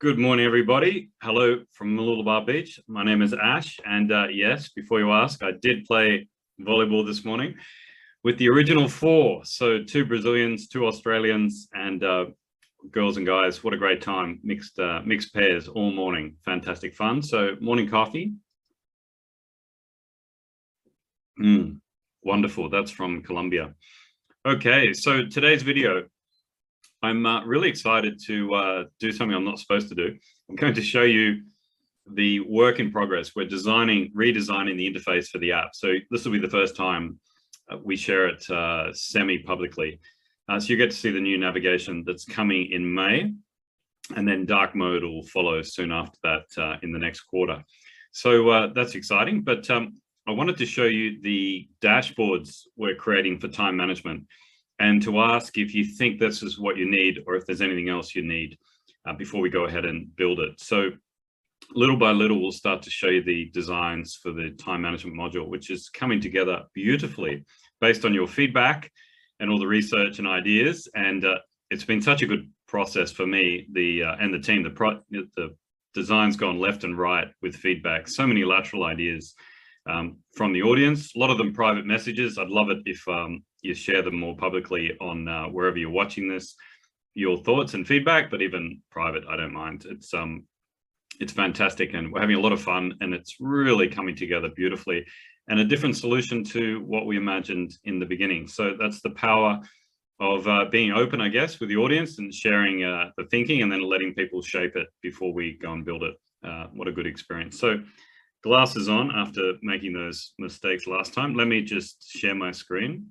Good morning, everybody. Hello from Mooloolaba Beach. My name is Ash, and yes, before you ask, I did play volleyball this morning with the original four. So 2 Brazilians, 2 Australians, and girls and guys. What a great time. Mixed pairs all morning. Fantastic fun. So morning coffee. Wonderful. That's from Colombia. Okay, so today's video, I'm really excited to do something I'm not supposed to do. I'm going to show you the work in progress. We're redesigning the interface for the app. So this will be the first time we share it semi-publicly. So you get to see the new navigation that's coming in May, and then dark mode will follow soon after that in the next quarter. So that's exciting, but I wanted to show you the dashboards we're creating for time management, and to ask if you think this is what you need or if there's anything else you need before we go ahead and build it. So little by little, we'll start to show you the designs for the time management module, which is coming together beautifully based on your feedback and all the research and ideas. And it's been such a good process for me and the team. The design's gone left and right with feedback, so many lateral ideas from the audience, a lot of them private messages. I'd love it if you share them more publicly on wherever you're watching this, your thoughts and feedback, but even private, I don't mind. It's fantastic, and we're having a lot of fun, and it's really coming together beautifully, and a different solution to what we imagined in the beginning. So that's the power of being open, I guess, with the audience and sharing the thinking, and then letting people shape it before we go and build it. What a good experience. So glasses on after making those mistakes last time. Let me just share my screen.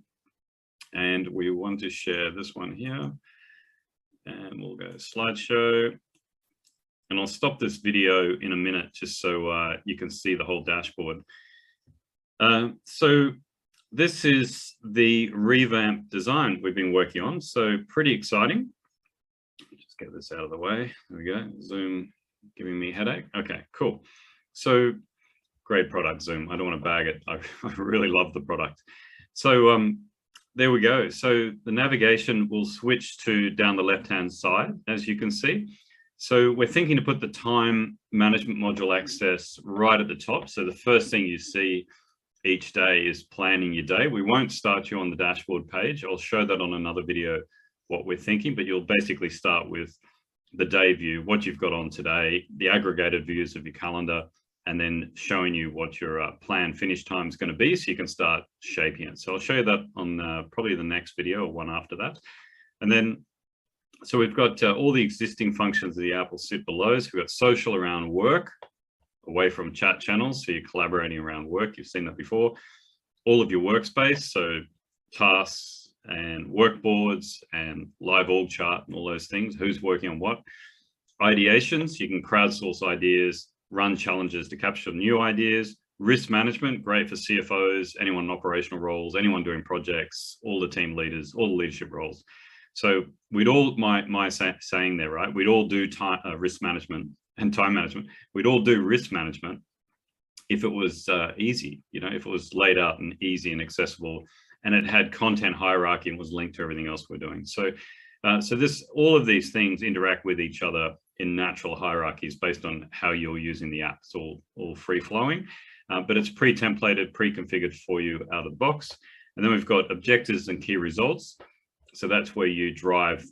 And we want to share this one here. And we'll go slideshow. And I'll stop this video in a minute just so you can see the whole dashboard. So this is the revamped design we've been working on. So pretty exciting. Just get this out of the way. There we go. Zoom giving me a headache. Okay, cool. So great product, Zoom. I don't want to bag it. I really love the product. So there we go. So the navigation will switch to down the left-hand side, as you can see. So we're thinking to put the time management module access right at the top. So the first thing you see each day is planning your day. We won't start you on the dashboard page. I'll show that on another video, what we're thinking, but you'll basically start with the day view, what you've got on today, the aggregated views of your calendar, and then showing you what your planned finish time is going to be, so you can start shaping it. So I'll show you that on probably the next video or one after that. And then, so we've got all the existing functions of the app will sit below. So we've got social around work, away from chat channels, so you're collaborating around work. You've seen that before. All of your workspace, so tasks and work boards and live org chart and all those things, who's working on what. Ideations, you can crowdsource ideas, run challenges to capture new ideas. Risk management, great for CFOs, anyone in operational roles, anyone doing projects, all the team leaders, all the leadership roles. So we'd all, my saying there, right? We'd all do risk management and time management. We'd all do risk management if it was easy, you know, if it was laid out and easy and accessible, and it had content hierarchy and was linked to everything else we're doing. So, all of these things interact with each other in natural hierarchies based on how you're using the app. It's all free flowing, but it's pre-templated, pre-configured for you out of the box. And then we've got objectives and key results. So that's where you drive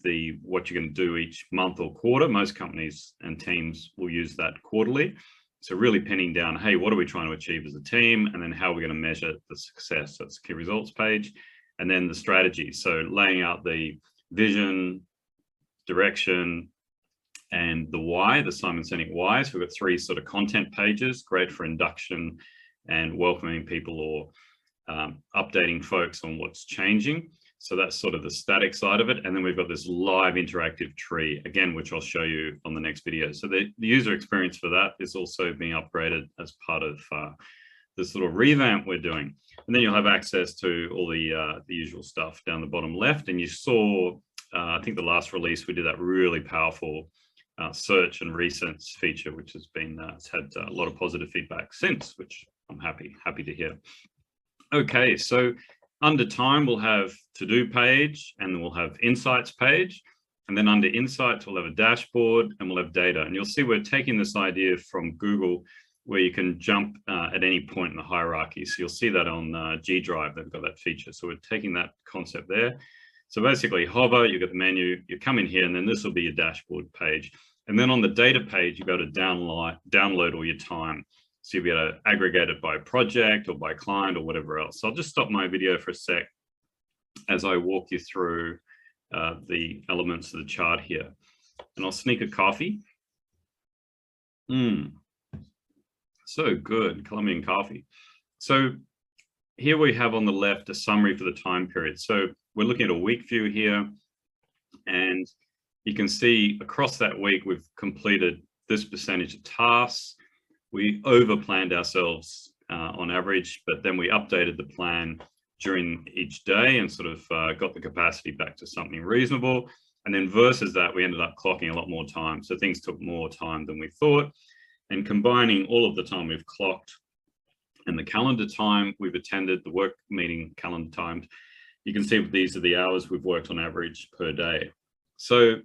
what you're going to do each month or quarter. Most companies and teams will use that quarterly. So really pinning down, hey, what are we trying to achieve as a team? And then how are we going to measure the success? That's the key results page. And then the strategy. So laying out the vision, direction, and the why, the Simon Sinek why. So we've got 3 sort of content pages, great for induction and welcoming people or updating folks on what's changing. So that's sort of the static side of it. And then we've got this live interactive tree, again, which I'll show you on the next video. So the user experience for that is also being upgraded as part of this little revamp we're doing. And then you'll have access to all the usual stuff down the bottom left. And you saw, I think the last release, we did that really powerful search and research feature, which has been it's had a lot of positive feedback since, which I'm happy to hear. Okay, so under time we'll have to-do page, and then we'll have insights page, And then under insights, we'll have a dashboard and we'll have data. And you'll see we're taking this idea from Google where you can jump at any point in the hierarchy. So you'll see that on G Drive, they've got that feature. So we're taking that concept there. So basically hover, you get the menu, you come in here, and then this will be your dashboard page. And then on the data page, you'll be able to download all your time. So you'll be able to aggregate it by project or by client or whatever else. So I'll just stop my video for a sec as I walk you through the elements of the chart here. And I'll sneak a coffee. So good, Colombian coffee. So here we have on the left a summary for the time period. So we're looking at a week view here, and you can see across that week we've completed this percentage of tasks. We over-planned ourselves on average, but then we updated the plan during each day and sort of got the capacity back to something reasonable. And then versus that, we ended up clocking a lot more time. So things took more time than we thought. And combining all of the time we've clocked and the calendar time we've attended, the work meeting calendar times, you can see these are the hours we've worked on average per day. So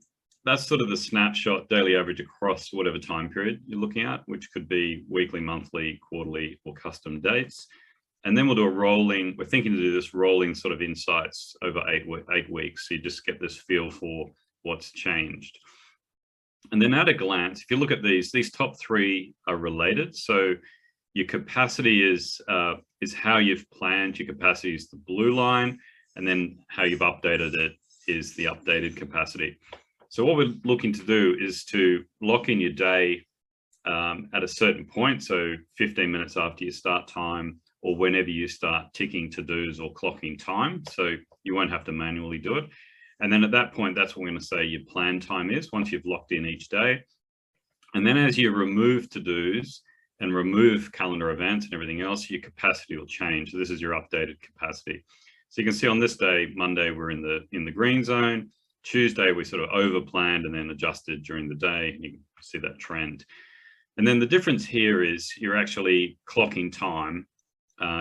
that's sort of the snapshot daily average across whatever time period you're looking at, which could be weekly, monthly, quarterly, or custom dates. And then we'll do a rolling, we're thinking to do this rolling sort of insights over 8 weeks. So you just get this feel for what's changed. And then at a glance, if you look at these top three are related. So your capacity is how you've planned. Your capacity is the blue line, and then how you've updated it is the updated capacity. So what we're looking to do is to lock in your day at a certain point. So 15 minutes after your start time, or whenever you start ticking to-dos or clocking time. So you won't have to manually do it. And then at that point, that's what we're going to say your plan time is once you've locked in each day. And then as you remove to-dos and remove calendar events and everything else, your capacity will change. So this is your updated capacity. So you can see on this day, Monday, we're in the green zone. Tuesday, we sort of over-planned and then adjusted during the day. And you can see that trend. And then the difference here is you're actually clocking time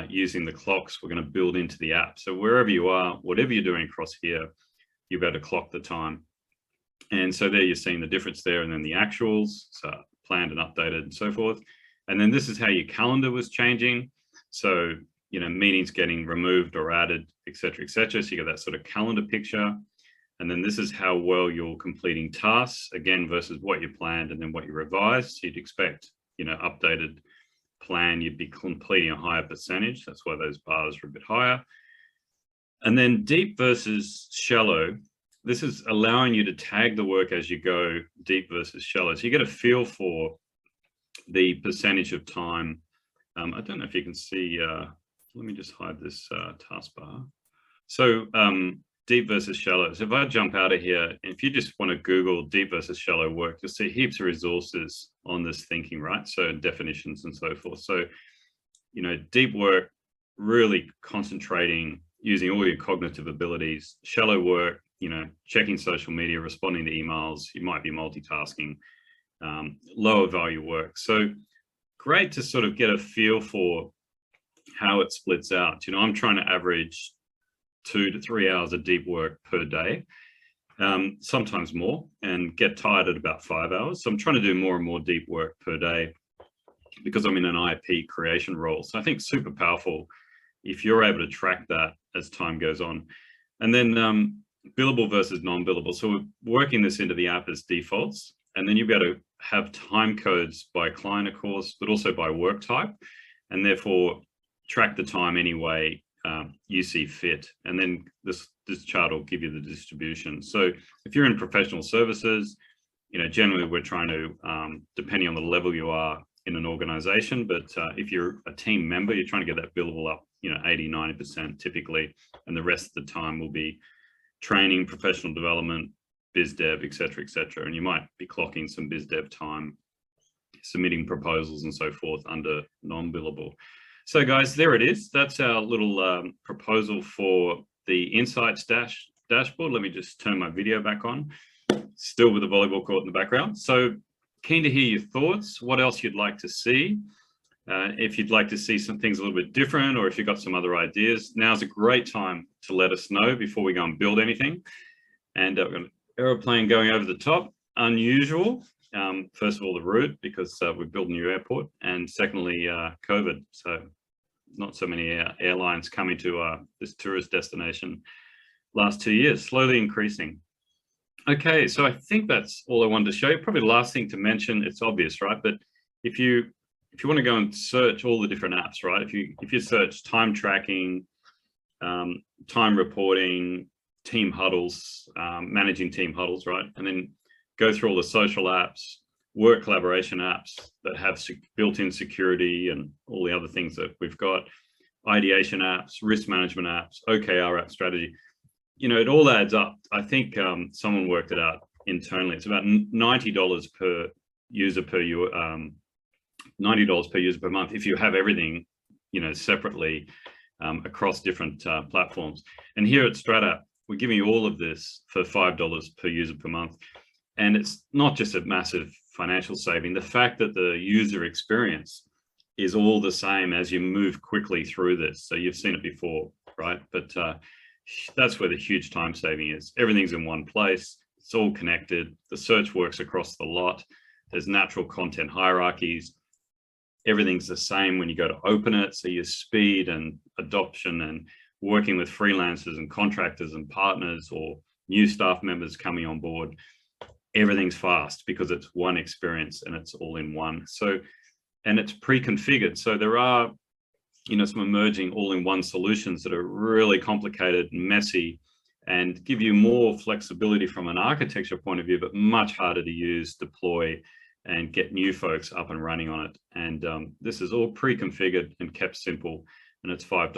using the clocks we're going to build into the app. So wherever you are, whatever you're doing across here, you've got to clock the time. And so there you're seeing the difference there, and then the actuals, so planned and updated and so forth. And then this is how your calendar was changing. So, you know, meetings getting removed or added, et cetera, et cetera. So you get that sort of calendar picture. And then this is how well you're completing tasks, again, versus what you planned and then what you revised. So you'd expect, you know, updated plan, you'd be completing a higher percentage. That's why those bars are a bit higher. And then deep versus shallow, this is allowing you to tag the work as you go, deep versus shallow. So you get a feel for the percentage of time. I don't know if you can see, let me just hide this taskbar. So deep versus shallow. So if I jump out of here, if you just want to Google deep versus shallow work, you'll see heaps of resources on this thinking, right? So definitions and so forth. So, you know, deep work, really concentrating, using all your cognitive abilities. Shallow work, you know, checking social media, responding to emails, you might be multitasking. Lower value work. So great to sort of get a feel for how it splits out. You know, I'm trying to average 2 to 3 hours of deep work per day, sometimes more, and get tired at about 5 hours. So I'm trying to do more and more deep work per day because I'm in an IP creation role. So I think super powerful if you're able to track that as time goes on. And then billable versus non-billable. So we're working this into the app as defaults, and then you'll be able to have time codes by client, of course, but also by work type, and therefore track the time any way you see fit. And then this chart will give you the distribution. So if you're in professional services, you know, generally we're trying to, depending on the level you are in an organization, but if you're a team member, you're trying to get that billable up, you know, 80, 90% typically, and the rest of the time will be training, professional development, biz dev, et cetera, and you might be clocking some biz dev time, submitting proposals and so forth under non-billable. So guys, there it is. That's our little proposal for the Insights dashboard. Let me just turn my video back on, still with the volleyball court in the background. So keen to hear your thoughts, what else you'd like to see. If you'd like to see some things a little bit different, or if you've got some other ideas, now's a great time to let us know before we go and build anything. And we're going to aeroplane going over the top, unusual. First of all, the route, because we built a new airport, and secondly, COVID. So not so many airlines coming to this tourist destination last 2 years, slowly increasing. Okay, so I think that's all I wanted to show you. Probably the last thing to mention, it's obvious, right? But if you want to go and search all the different apps, right? If you search time tracking, time reporting, team huddles, managing team huddles, right? And then go through all the social apps, work collaboration apps that have built-in security and all the other things that we've got, ideation apps, risk management apps, OKR app strategy. You know, it all adds up. I think someone worked it out internally. It's about $90 per user per year, $90 per user per month if you have everything, you know, separately across different platforms. And here at StratApp, we're giving you all of this for $5 per user per month. And it's not just a massive financial saving. The fact that the user experience is all the same as you move quickly through this. So you've seen it before, right? But that's where the huge time saving is. Everything's in one place. It's all connected. The search works across the lot. There's natural content hierarchies. Everything's the same when you go to open it. So your speed and adoption and working with freelancers and contractors and partners or new staff members coming on board, everything's fast because it's one experience and it's all in one. So, and it's pre-configured. So there are, you know, some emerging all-in-one solutions that are really complicated and messy and give you more flexibility from an architecture point of view, but much harder to use, deploy, and get new folks up and running on it. And this is all pre-configured and kept simple. And it's $5,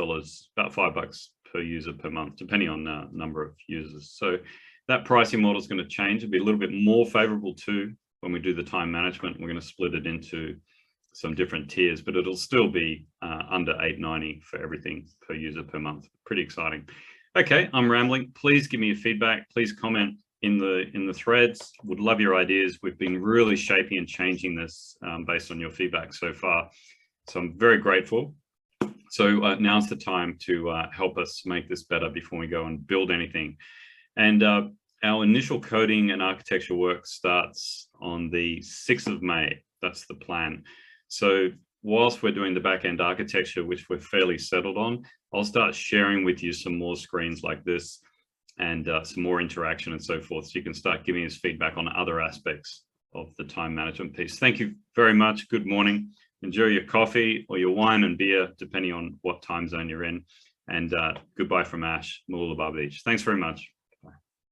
about $5 per user per month, depending on number of users. So that pricing model is going to change. It'll be a little bit more favorable too when we do the time management. We're going to split it into some different tiers, but it'll still be under $8.90 for everything per user per month. Pretty exciting. Okay, I'm rambling. Please give me your feedback. Please comment in the threads. Would love your ideas. We've been really shaping and changing this based on your feedback so far. So I'm very grateful. So now's the time to help us make this better before we go and build anything. And our initial coding and architecture work starts on the 6th of May. That's the plan. So whilst we're doing the back-end architecture, which we're fairly settled on, I'll start sharing with you some more screens like this and some more interaction and so forth. So you can start giving us feedback on other aspects of the time management piece. Thank you very much. Good morning. Enjoy your coffee or your wine and beer, depending on what time zone you're in. And goodbye from Ash, Mooloolaba Beach. Thanks very much.